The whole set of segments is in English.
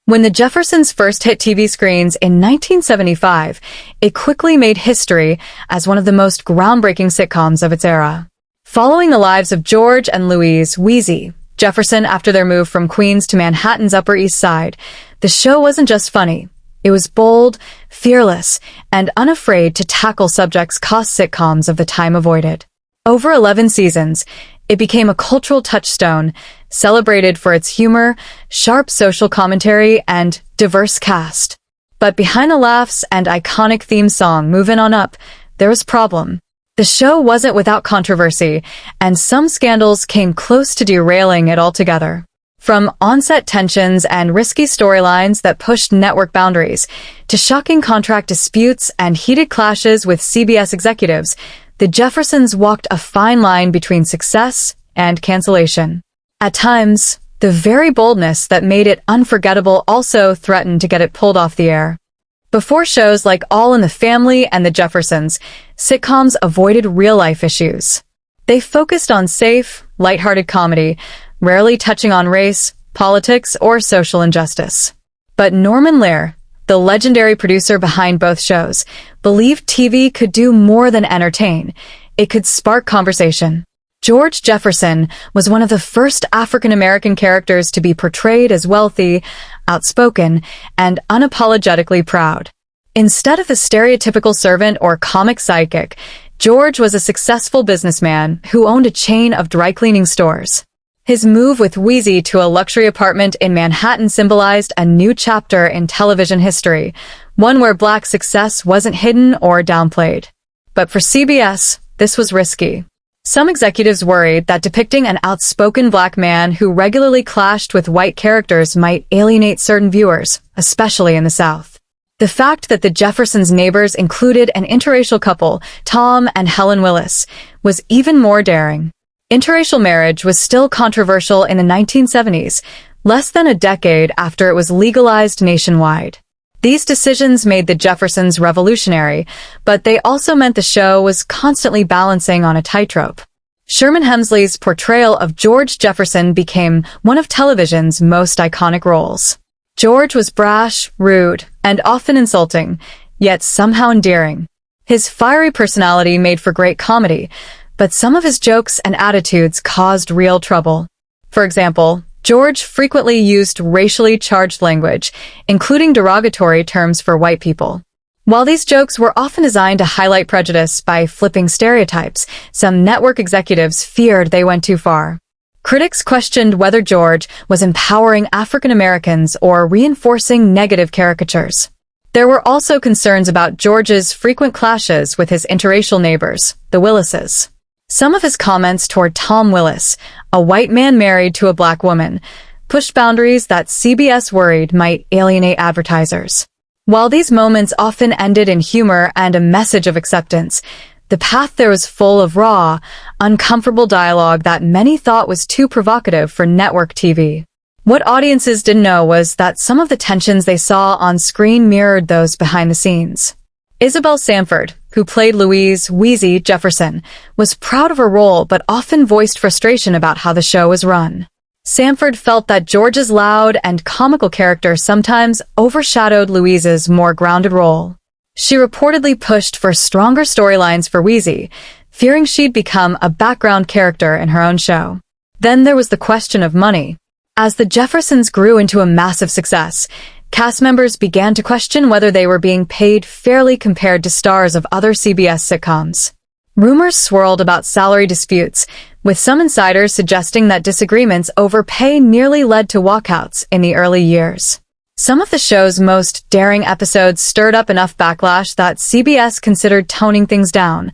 When the Jeffersons first hit TV screens in 1975, it quickly made history as one of the most groundbreaking sitcoms of its era. Following the lives of George and Louise Wheezy Jefferson after their move from Queens to Manhattan's Upper East Side, the show wasn't just funny. It was bold, fearless, and unafraid to tackle subjects cost sitcoms of the time avoided. Over 11 seasons, it became a cultural touchstone, celebrated for its humor, sharp social commentary, and diverse cast. But behind the laughs and iconic theme song Movin' On Up, there was a problem. The show wasn't without controversy, and some scandals came close to derailing it altogether. From on-set tensions and risky storylines that pushed network boundaries, to shocking contract disputes and heated clashes with CBS executives, the Jeffersons walked a fine line between success and cancellation. At times, the very boldness that made it unforgettable also threatened to get it pulled off the air. Before shows like All in the Family and The Jeffersons, sitcoms avoided real-life issues. They focused on safe, lighthearted comedy, rarely touching on race, politics, or social injustice. But Norman Lear, the legendary producer behind both shows, believed TV could do more than entertain. It could spark conversation. George Jefferson was one of the first African-American characters to be portrayed as wealthy, outspoken, and unapologetically proud. Instead of the stereotypical servant or comic sidekick, George was a successful businessman who owned a chain of dry-cleaning stores. His move with Wheezy to a luxury apartment in Manhattan symbolized a new chapter in television history, one where Black success wasn't hidden or downplayed. But for CBS, this was risky. Some executives worried that depicting an outspoken Black man who regularly clashed with white characters might alienate certain viewers, especially in the South. The fact that the Jeffersons' neighbors included an interracial couple, Tom and Helen Willis, was even more daring. Interracial marriage was still controversial in the 1970s, less than a decade after it was legalized nationwide. These decisions made the Jeffersons revolutionary, but they also meant the show was constantly balancing on a tightrope. Sherman Hemsley's portrayal of George Jefferson became one of television's most iconic roles. George was brash, rude, and often insulting, yet somehow endearing. His fiery personality made for great comedy, but some of his jokes and attitudes caused real trouble. For example, George frequently used racially charged language, including derogatory terms for white people. While these jokes were often designed to highlight prejudice by flipping stereotypes, some network executives feared they went too far. Critics questioned whether George was empowering African Americans or reinforcing negative caricatures. There were also concerns about George's frequent clashes with his interracial neighbors, the Willises. Some of his comments toward Tom Willis, a white man married to a Black woman, pushed boundaries that CBS worried might alienate advertisers. While these moments often ended in humor and a message of acceptance, the path there was full of raw, uncomfortable dialogue that many thought was too provocative for network TV. What audiences didn't know was that some of the tensions they saw on screen mirrored those behind the scenes. Isabel Sanford, who played Louise Wheezy Jefferson, was proud of her role but often voiced frustration about how the show was run. Sanford felt that George's loud and comical character sometimes overshadowed Louise's more grounded role. She reportedly pushed for stronger storylines for Wheezy, fearing she'd become a background character in her own show. Then there was the question of money. As the Jeffersons grew into a massive success, cast members began to question whether they were being paid fairly compared to stars of other CBS sitcoms. Rumors swirled about salary disputes, with some insiders suggesting that disagreements over pay nearly led to walkouts in the early years. Some of the show's most daring episodes stirred up enough backlash that CBS considered toning things down,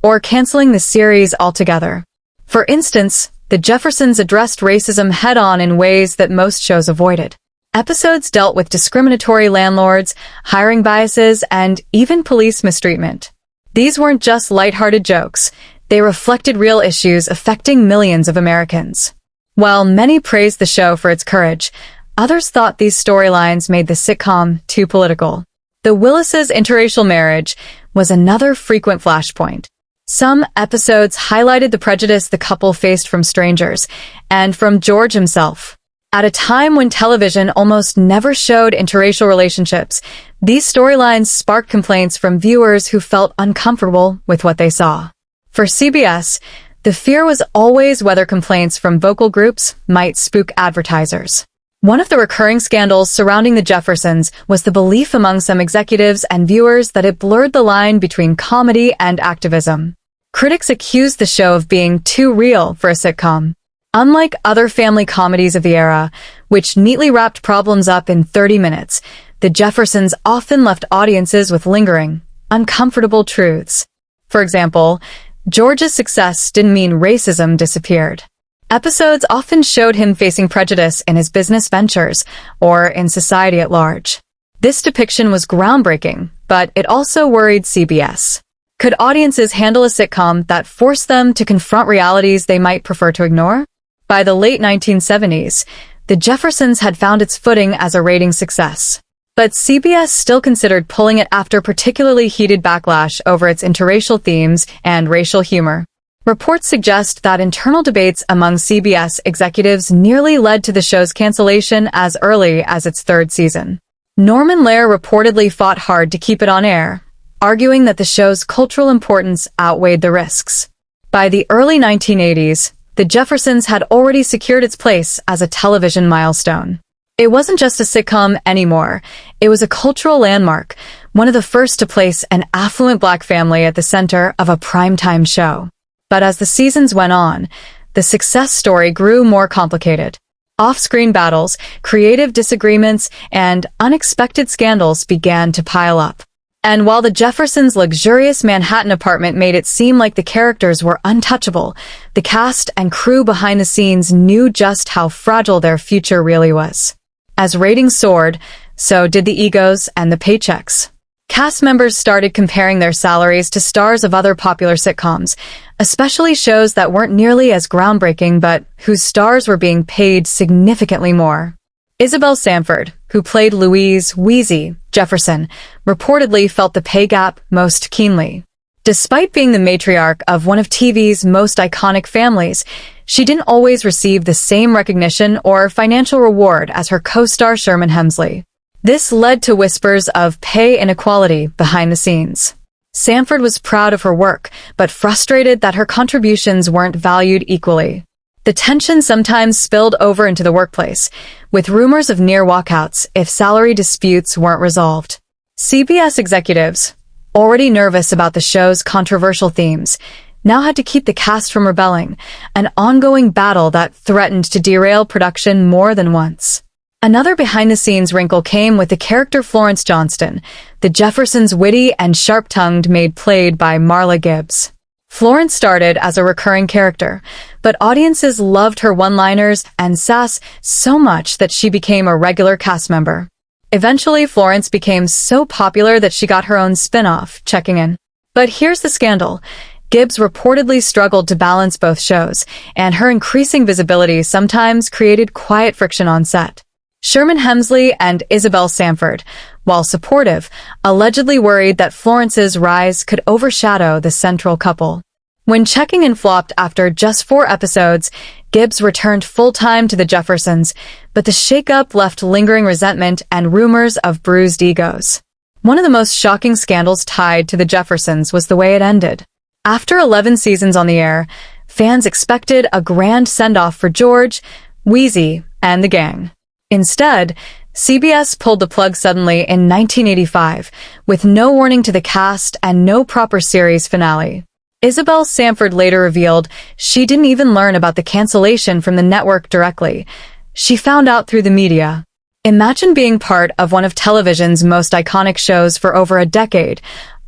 or canceling the series altogether. For instance, the Jeffersons addressed racism head-on in ways that most shows avoided. Episodes dealt with discriminatory landlords, hiring biases, and even police mistreatment. These weren't just lighthearted jokes. They reflected real issues affecting millions of Americans. While many praised the show for its courage, others thought these storylines made the sitcom too political. The Willises' interracial marriage was another frequent flashpoint. Some episodes highlighted the prejudice the couple faced from strangers and from George himself. At a time when television almost never showed interracial relationships, these storylines sparked complaints from viewers who felt uncomfortable with what they saw. For CBS, the fear was always whether complaints from vocal groups might spook advertisers. One of the recurring scandals surrounding the Jeffersons was the belief among some executives and viewers that it blurred the line between comedy and activism. Critics accused the show of being too real for a sitcom. Unlike other family comedies of the era, which neatly wrapped problems up in 30 minutes, the Jeffersons often left audiences with lingering, uncomfortable truths. For example, George's success didn't mean racism disappeared. Episodes often showed him facing prejudice in his business ventures or in society at large. This depiction was groundbreaking, but it also worried CBS. Could audiences handle a sitcom that forced them to confront realities they might prefer to ignore? By the late 1970s, The Jeffersons had found its footing as a ratings success. But CBS still considered pulling it after particularly heated backlash over its interracial themes and racial humor. Reports suggest that internal debates among CBS executives nearly led to the show's cancellation as early as its third season. Norman Lear reportedly fought hard to keep it on air, arguing that the show's cultural importance outweighed the risks. By the early 1980s, The Jeffersons had already secured its place as a television milestone. It wasn't just a sitcom anymore. It was a cultural landmark, one of the first to place an affluent black family at the center of a primetime show. But as the seasons went on, the success story grew more complicated. Off-screen battles, creative disagreements, and unexpected scandals began to pile up. And while the Jeffersons' luxurious Manhattan apartment made it seem like the characters were untouchable, the cast and crew behind the scenes knew just how fragile their future really was. As ratings soared, so did the egos and the paychecks. Cast members started comparing their salaries to stars of other popular sitcoms, especially shows that weren't nearly as groundbreaking but whose stars were being paid significantly more. Isabel Sanford, who played Louise "Wheezy" Jefferson, reportedly felt the pay gap most keenly. Despite being the matriarch of one of TV's most iconic families, she didn't always receive the same recognition or financial reward as her co-star Sherman Hemsley. This led to whispers of pay inequality behind the scenes. Sanford was proud of her work, but frustrated that her contributions weren't valued equally. The tension sometimes spilled over into the workplace, with rumors of near walkouts if salary disputes weren't resolved. CBS executives, already nervous about the show's controversial themes, now had to keep the cast from rebelling, an ongoing battle that threatened to derail production more than once. Another behind-the-scenes wrinkle came with the character Florence Johnston, the Jeffersons' witty and sharp-tongued maid played by Marla Gibbs. Florence started as a recurring character, but audiences loved her one-liners and sass so much that she became a regular cast member. Eventually, Florence became so popular that she got her own spin-off, Checking In. But here's the scandal. Gibbs reportedly struggled to balance both shows, and her increasing visibility sometimes created quiet friction on set. Sherman Hemsley and Isabel Sanford, while supportive, allegedly worried that Florence's rise could overshadow the central couple. When Checking In flopped after just 4 episodes, Gibbs returned full-time to the Jeffersons, but the shakeup left lingering resentment and rumors of bruised egos. One of the most shocking scandals tied to the Jeffersons was the way it ended. After 11 seasons on the air, fans expected a grand send-off for George, Wheezy, and the gang. Instead, CBS pulled the plug suddenly in 1985, with no warning to the cast and no proper series finale. Isabel Sanford later revealed she didn't even learn about the cancellation from the network directly. She found out through the media. Imagine being part of one of television's most iconic shows for over a decade,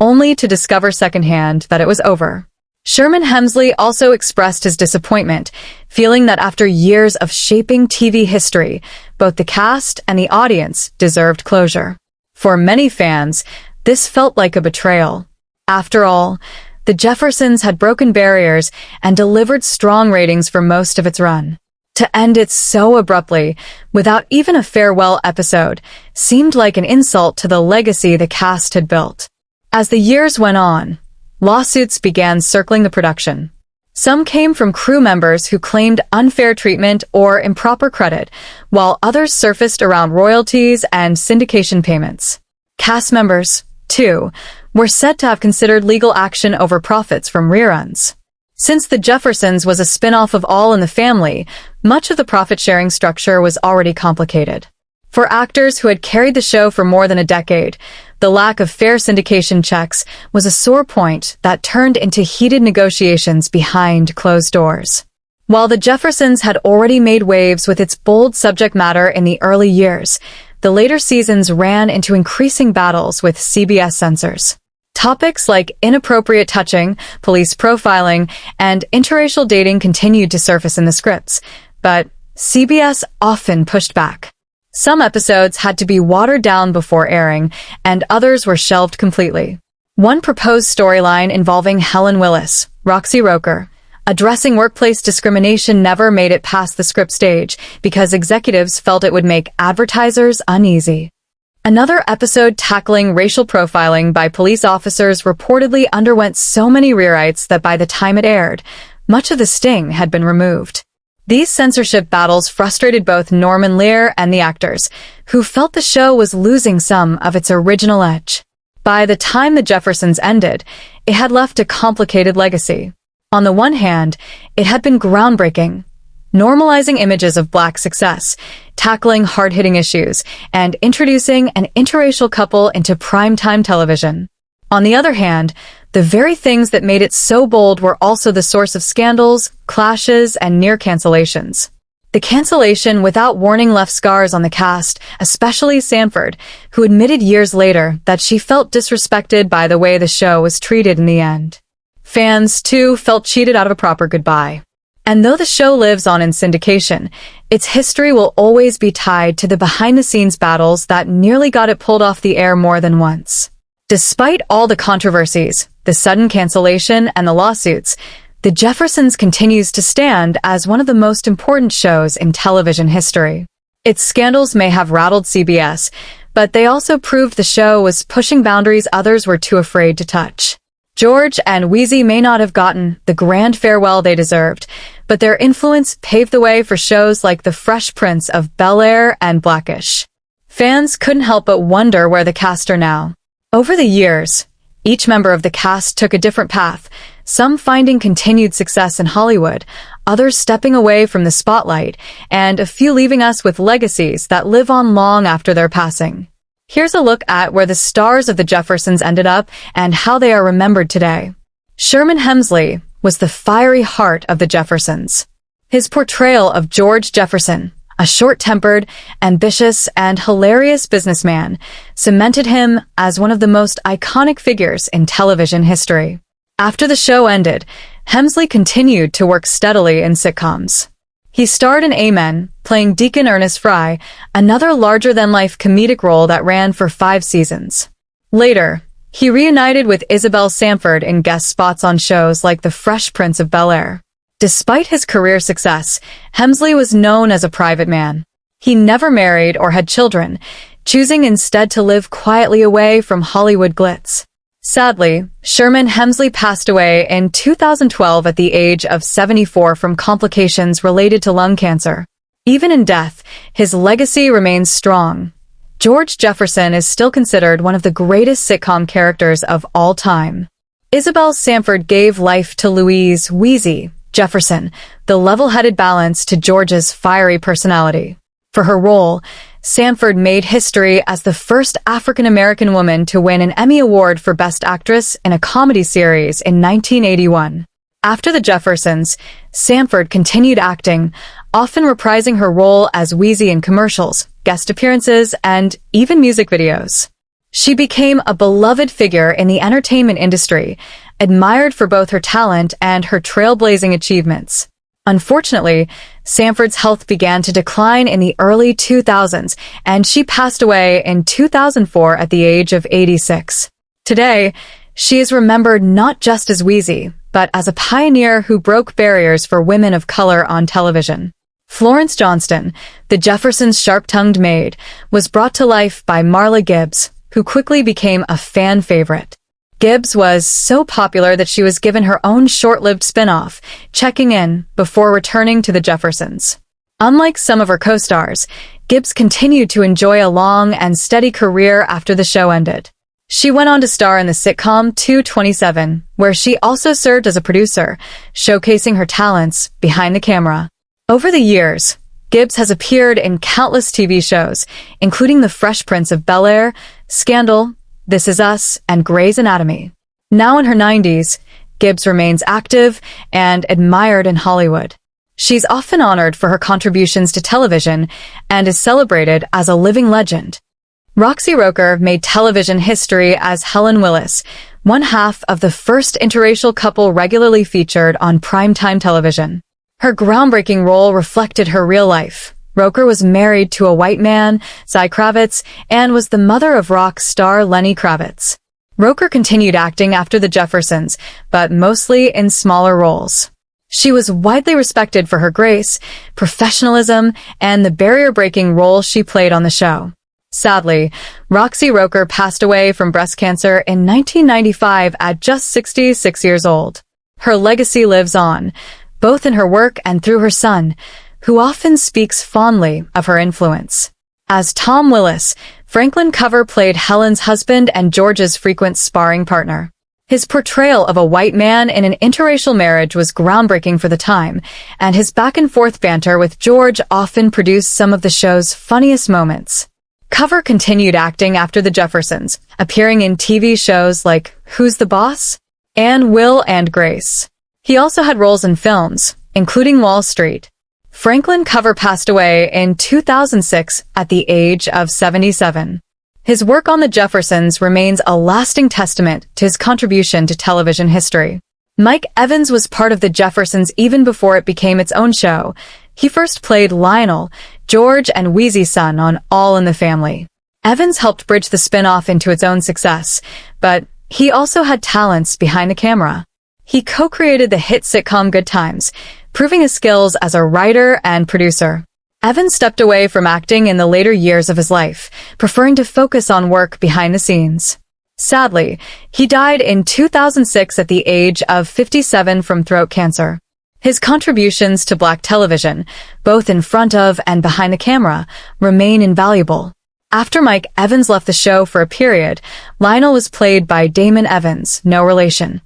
only to discover secondhand that it was over. Sherman Hemsley also expressed his disappointment, feeling that after years of shaping TV history, both the cast and the audience deserved closure. For many fans, this felt like a betrayal. After all, The Jeffersons had broken barriers and delivered strong ratings for most of its run. To end it so abruptly, without even a farewell episode, seemed like an insult to the legacy the cast had built. As the years went on, lawsuits began circling the production. Some came from crew members who claimed unfair treatment or improper credit, while others surfaced around royalties and syndication payments. Cast members, too, were said to have considered legal action over profits from reruns. Since The Jeffersons was a spin-off of All in the Family, much of the profit-sharing structure was already complicated. For actors who had carried the show for more than a decade, the lack of fair syndication checks was a sore point that turned into heated negotiations behind closed doors. While The Jeffersons had already made waves with its bold subject matter in the early years, the later seasons ran into increasing battles with CBS censors. Topics like inappropriate touching, police profiling, and interracial dating continued to surface in the scripts, but CBS often pushed back. Some episodes had to be watered down before airing, and others were shelved completely. One proposed storyline involving Helen Willis, Roxy Roker, addressing workplace discrimination never made it past the script stage because executives felt it would make advertisers uneasy. Another episode tackling racial profiling by police officers reportedly underwent so many rewrites that by the time it aired, much of the sting had been removed. These censorship battles frustrated both Norman Lear and the actors, who felt the show was losing some of its original edge. By the time The Jeffersons ended, it had left a complicated legacy. On the one hand, it had been groundbreaking, normalizing images of Black success, tackling hard-hitting issues, and introducing an interracial couple into primetime television. On the other hand, the very things that made it so bold were also the source of scandals, clashes, and near cancellations. The cancellation without warning left scars on the cast, especially Sanford, who admitted years later that she felt disrespected by the way the show was treated in the end. Fans, too, felt cheated out of a proper goodbye. And though the show lives on in syndication, its history will always be tied to the behind-the-scenes battles that nearly got it pulled off the air more than once. Despite all the controversies, the sudden cancellation, and the lawsuits, The Jeffersons continues to stand as one of the most important shows in television history. Its scandals may have rattled CBS, but they also proved the show was pushing boundaries others were too afraid to touch. George and Wheezy may not have gotten the grand farewell they deserved, but their influence paved the way for shows like The Fresh Prince of Bel-Air and Blackish. Fans couldn't help but wonder where the cast are now. Over the years, each member of the cast took a different path, some finding continued success in Hollywood, others stepping away from the spotlight, and a few leaving us with legacies that live on long after their passing. Here's a look at where the stars of The Jeffersons ended up and how they are remembered today. Sherman Hemsley was the fiery heart of The Jeffersons. His portrayal of George Jefferson, a short-tempered, ambitious, and hilarious businessman, cemented him as one of the most iconic figures in television history. After the show ended, Hemsley continued to work steadily in sitcoms. He starred in Amen, playing Deacon Ernest Fry, another larger-than-life comedic role that ran for 5 seasons. Later, he reunited with Isabel Sanford in guest spots on shows like The Fresh Prince of Bel-Air. Despite his career success, Hemsley was known as a private man. He never married or had children, choosing instead to live quietly away from Hollywood glitz. Sadly, Sherman Hemsley passed away in 2012 at the age of 74 from complications related to lung cancer. Even in death, his legacy remains strong. George Jefferson is still considered one of the greatest sitcom characters of all time. Isabel Sanford gave life to Louise "Wheezy" Jefferson, the level-headed balance to George's fiery personality. For her role, Sanford made history as the first African-American woman to win an Emmy Award for Best Actress in a comedy series in 1981. After The Jeffersons, Sanford continued acting, often reprising her role as Wheezy in commercials, guest appearances, and even music videos. She became a beloved figure in the entertainment industry, admired for both her talent and her trailblazing achievements. Unfortunately, Sanford's health began to decline in the early 2000s, and she passed away in 2004 at the age of 86. Today, she is remembered not just as Wheezy, but as a pioneer who broke barriers for women of color on television. Florence Johnston, The Jeffersons' sharp-tongued maid, was brought to life by Marla Gibbs, who quickly became a fan favorite. Gibbs was so popular that she was given her own short-lived spin-off, Checking In, before returning to the Jeffersons. Unlike some of her co-stars, Gibbs continued to enjoy a long and steady career after the show ended. She went on to star in the sitcom 227, where she also served as a producer, showcasing her talents behind the camera. Over the years, Gibbs has appeared in countless TV shows, including The Fresh Prince of Bel-Air, Scandal, This Is Us, and Grey's Anatomy. Now in her 90s, Gibbs remains active and admired in Hollywood. She's often honored for her contributions to television and is celebrated as a living legend. Roxy Roker made television history as Helen Willis, one half of the first interracial couple regularly featured on primetime television. Her groundbreaking role reflected her real life. Roker was married to a white man, Cy Kravitz, and was the mother of rock star Lenny Kravitz. Roker continued acting after the Jeffersons, but mostly in smaller roles. She was widely respected for her grace, professionalism, and the barrier-breaking role she played on the show. Sadly, Roxy Roker passed away from breast cancer in 1995 at just 66 years old. Her legacy lives on, both in her work and through her son, who often speaks fondly of her influence. As Tom Willis, Franklin Cover played Helen's husband and George's frequent sparring partner. His portrayal of a white man in an interracial marriage was groundbreaking for the time, and his back-and-forth banter with George often produced some of the show's funniest moments. Cover continued acting after the Jeffersons, appearing in TV shows like Who's the Boss? And Will and Grace. He also had roles in films, including Wall Street. Franklin Cover passed away in 2006 at the age of 77. His work on the Jeffersons remains a lasting testament to his contribution to television history. Mike Evans was part of the Jeffersons even before it became its own show. He first played Lionel, George and Wheezy's son on All in the Family. Evans helped bridge the spin-off into its own success, but he also had talents behind the camera. He co-created the hit sitcom Good Times, proving his skills as a writer and producer. Evans stepped away from acting in the later years of his life, preferring to focus on work behind the scenes. Sadly, he died in 2006 at the age of 57 from throat cancer. His contributions to Black television, both in front of and behind the camera, remain invaluable. After Mike Evans left the show for a period, Lionel was played by Damon Evans, no relation.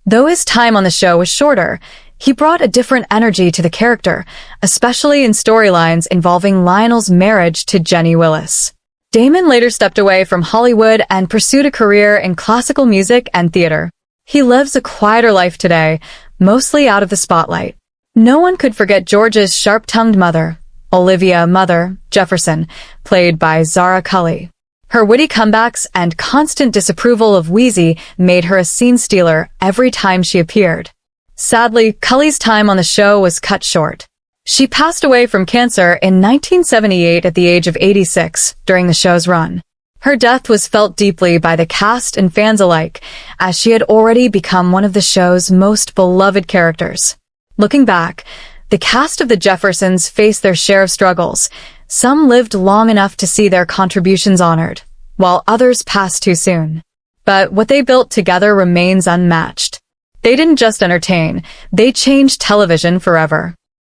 Though his time on the show was shorter, he brought a different energy to the character, especially in storylines involving Lionel's marriage to Jenny Willis. Damon later stepped away from Hollywood and pursued a career in classical music and theater. He lives a quieter life today, mostly out of the spotlight. No one could forget George's sharp-tongued mother, Olivia "Mother" Jefferson, played by Zara Cully. Her witty comebacks and constant disapproval of Wheezy made her a scene stealer every time she appeared. Sadly, Cully's time on the show was cut short. She passed away from cancer in 1978 at the age of 86 during the show's run. Her death was felt deeply by the cast and fans alike, as she had already become one of the show's most beloved characters. Looking back, the cast of the Jeffersons faced their share of struggles. Some lived long enough to see their contributions honored, while others passed too soon. But what they built together remains unmatched. They didn't just entertain, they changed television forever.